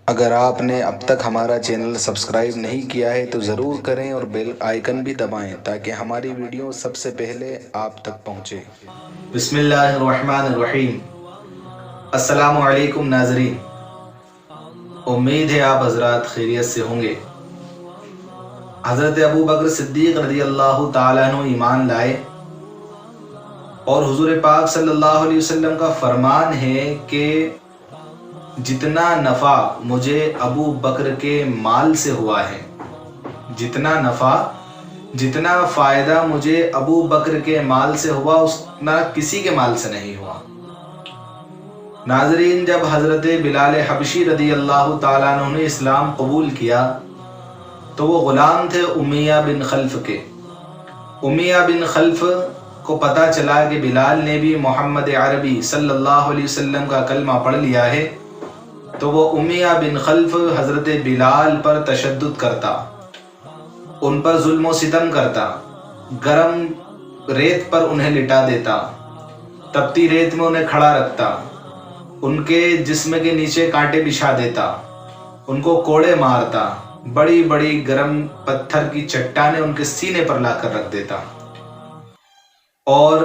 اگر آپ نے اب تک ہمارا چینل سبسکرائب نہیں کیا ہے تو ضرور کریں اور بیل آئیکن بھی دبائیں تاکہ ہماری ویڈیو سب سے پہلے آپ تک پہنچے۔ بسم اللہ الرحمن الرحیم۔ السلام علیکم ناظرین، امید ہے آپ حضرات خیریت سے ہوں گے۔ حضرت ابو بکر صدیق رضی اللہ تعالیٰ عنہ ایمان لائے اور حضور پاک صلی اللہ علیہ وسلم کا فرمان ہے کہ جتنا نفع مجھے ابو بکر کے مال سے ہوا ہے، جتنا نفع جتنا فائدہ مجھے ابو بکر کے مال سے ہوا اتنا کسی کے مال سے نہیں ہوا۔ ناظرین، جب حضرت بلال حبشی رضی اللہ تعالیٰ عنہ نے اسلام قبول کیا تو وہ غلام تھے امیہ بن خلف کے۔ امیہ بن خلف کو پتہ چلا کہ بلال نے بھی محمد عربی صلی اللہ علیہ وسلم کا کلمہ پڑھ لیا ہے، تو وہ امیہ بن خلف حضرت بلال پر تشدد کرتا، ان پر ظلم و ستم کرتا، گرم ریت پر انہیں لٹا دیتا، تپتی ریت میں انہیں کھڑا رکھتا، ان کے جسم کے نیچے کانٹے بچھا دیتا، ان کو کوڑے مارتا، بڑی بڑی گرم پتھر کی چٹانیں ان کے سینے پر لا کر رکھ دیتا، اور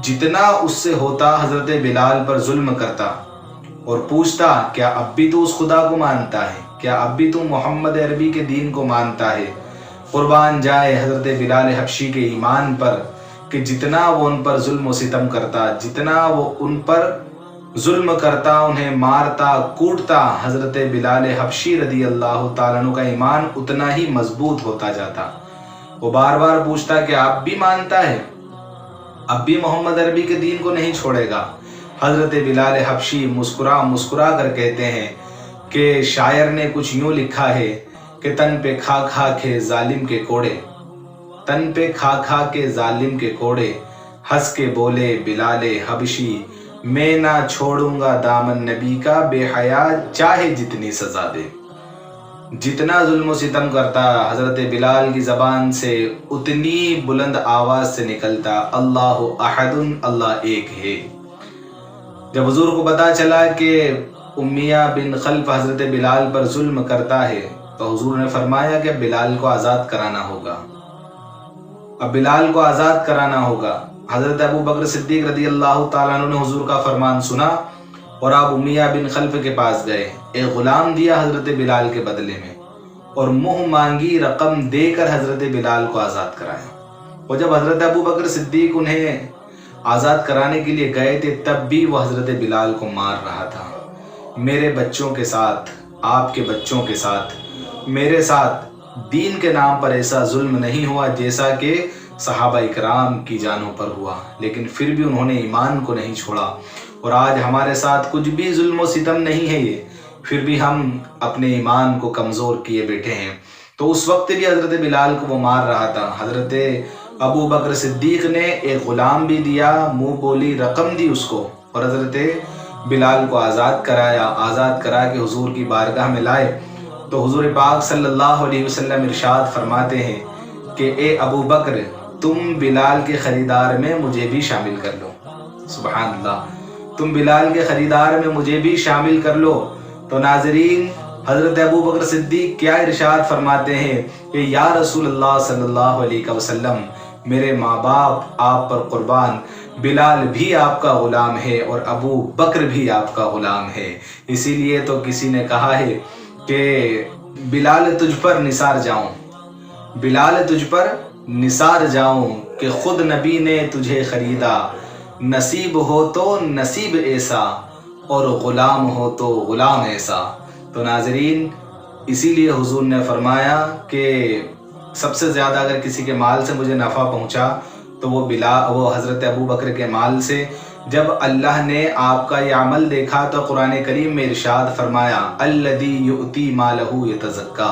جتنا اس سے ہوتا حضرت بلال پر ظلم کرتا اور پوچھتا کیا اب بھی تو اس خدا کو مانتا ہے، کیا اب بھی تو محمد عربی کے دین کو مانتا ہے؟ قربان جائے حضرت بلال حبشی کے ایمان پر کہ جتنا وہ ان پر ظلم و ستم کرتا، جتنا وہ ان پر ظلم کرتا، انہیں مارتا کوٹتا، حضرت بلال حبشی رضی اللہ تعالیٰ عنہ کا ایمان اتنا ہی مضبوط ہوتا جاتا۔ وہ بار بار پوچھتا کہ آپ بھی مانتا ہے، اب بھی محمد عربی کے دین کو نہیں چھوڑے گا؟ حضرت بلال حبشی مسکرا مسکرا کر کہتے ہیں کہ شاعر نے کچھ یوں لکھا ہے کہ تن پہ کھا کھا کے ظالم کے کوڑے، تن پہ کھا کھا کے ظالم کے کوڑے، ہنس کے بولے بلال حبشی میں نہ چھوڑوں گا دامن نبی کا، بے حیا چاہے جتنی سزا دے۔ جتنا ظلم و ستم کرتا حضرت بلال کی زبان سے اتنی بلند آواز سے نکلتا اللہ احد، اللہ ایک ہے۔ جب حضور کو پتا چلا کہ امیہ بن خلف حضرت بلال پر ظلم کرتا ہے تو حضور نے فرمایا کہ بلال کو آزاد کرانا ہوگا، اب بلال کو آزاد کرانا ہوگا۔ حضرت ابو بکر صدیق رضی اللہ تعالیٰ عنہ نے حضور کا فرمان سنا اور آپ امیہ بن خلف کے پاس گئے، ایک غلام دیا حضرت بلال کے بدلے میں اور منہ مانگی رقم دے کر حضرت بلال کو آزاد کرایا۔ اور جب حضرت ابو بکر صدیق انہیں آزاد کرانے کے لیے گئے تھے تب بھی وہ حضرت بلال کو مار رہا تھا۔ میرے بچوں کے ساتھ، آپ کے بچوں کے ساتھ، میرے ساتھ دین کے نام پر ایسا ظلم نہیں ہوا جیسا کہ صحابہ اکرام کی جانوں پر ہوا، لیکن پھر بھی انہوں نے ایمان کو نہیں چھوڑا، اور آج ہمارے ساتھ کچھ بھی ظلم و ستم نہیں ہے یہ، پھر بھی ہم اپنے ایمان کو کمزور کیے بیٹھے ہیں۔ تو اس وقت بھی حضرت بلال کو وہ مار رہا تھا۔ حضرت ابو بکر صدیق نے ایک غلام بھی دیا، منہ بولی رقم دی اس کو، اور حضرت بلال کو آزاد کرایا، آزاد کرا کے حضور کی بارگاہ میں لائے تو حضور پاک صلی اللہ علیہ وسلم ارشاد فرماتے ہیں کہ اے ابو بکر، تم بلال کے خریدار میں مجھے بھی شامل کر لو۔ سبحان اللہ، تم بلال کے خریدار میں مجھے بھی شامل کر لو۔ تو ناظرین، حضرت ابو بکر صدیق کیا ارشاد فرماتے ہیں کہ یا رسول اللہ صلی اللہ علیہ وسلم، میرے ماں باپ آپ پر قربان، بلال بھی آپ کا غلام ہے اور ابو بکر بھی آپ کا غلام ہے۔ اسی لیے تو کسی نے کہا ہے کہ بلال تجھ پر نثار جاؤں، بلال تجھ پر نثار جاؤں کہ خود نبی نے تجھے خریدا، نصیب ہو تو نصیب ایسا اور غلام ہو تو غلام ایسا۔ تو ناظرین، اسی لیے حضور نے فرمایا کہ سب سے زیادہ اگر کسی کے مال سے مجھے نفع پہنچا تو وہ حضرت ابو بکر کے مال سے۔ جب اللہ نے آپ کا یہ عمل دیکھا تو قرآن کریم میں ارشاد فرمایا الذی یؤتی مالہ یتزکا،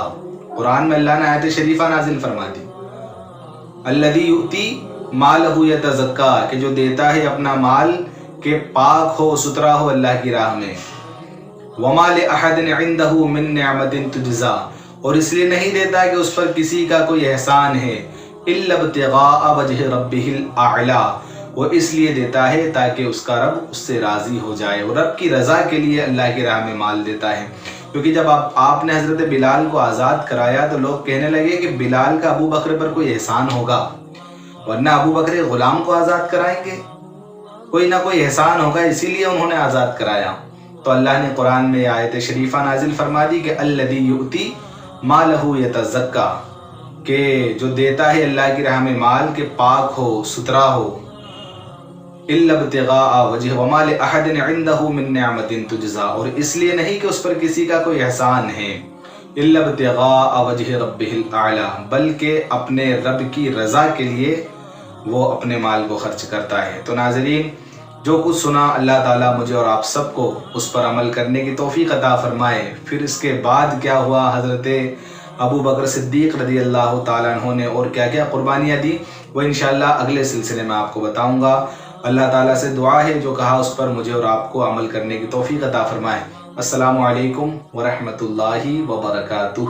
قرآن میں اللہ نے آیت شریفہ نازل فرما دی، الذی یؤتی مالہ یتزکا، کہ جو دیتا ہے اپنا مال کہ پاک ہو ستھرا ہو اللہ کی راہ میں، وما لأحد عنده من نعمت تجزا، اور اس لیے نہیں دیتا کہ اس پر کسی کا کوئی احسان ہے، الا ابتغاء وجہ ربہ الاعلی، وہ اس لیے دیتا ہے تاکہ اس کا رب اس سے راضی ہو جائے، اور رب کی رضا کے لیے اللہ کی راہ میں مال دیتا ہے۔ کیونکہ جب آپ نے حضرت بلال کو آزاد کرایا تو لوگ کہنے لگے کہ بلال کا ابو بکر پر کوئی احسان ہوگا، ورنہ ابو بکر غلام کو آزاد کرائیں گے، کوئی نہ کوئی احسان ہوگا، اسی لیے انہوں نے آزاد کرایا۔ تو اللہ نے قرآن میں آیت شریفہ نازل فرما دی کہ الذی یؤتی مالہ یتزکا، کہ جو دیتا ہے اللہ کی راہ میں مال کہ پاک ہو، ستھرا ہو، الا ابتغاء وجہ وما لأحد عنده من نعمت تجزا، اور اس لیے نہیں کہ اس پر کسی کا کوئی احسان ہے، الا ابتغاء وجہ ربہ الاعلی، بلکہ اپنے رب کی رضا کے لیے وہ اپنے مال کو خرچ کرتا ہے۔ تو ناظرین، جو کچھ سنا اللہ تعالیٰ مجھے اور آپ سب کو اس پر عمل کرنے کی توفیق عطا فرمائے۔ پھر اس کے بعد کیا ہوا، حضرت ابو بکر صدیق رضی اللہ تعالیٰ عنہ نے اور کیا کیا قربانیاں دی، وہ انشاءاللہ اگلے سلسلے میں آپ کو بتاؤں گا۔ اللہ تعالیٰ سے دعا ہے جو کہا اس پر مجھے اور آپ کو عمل کرنے کی توفیق عطا فرمائے۔ السلام علیکم ورحمۃ اللہ وبرکاتہ۔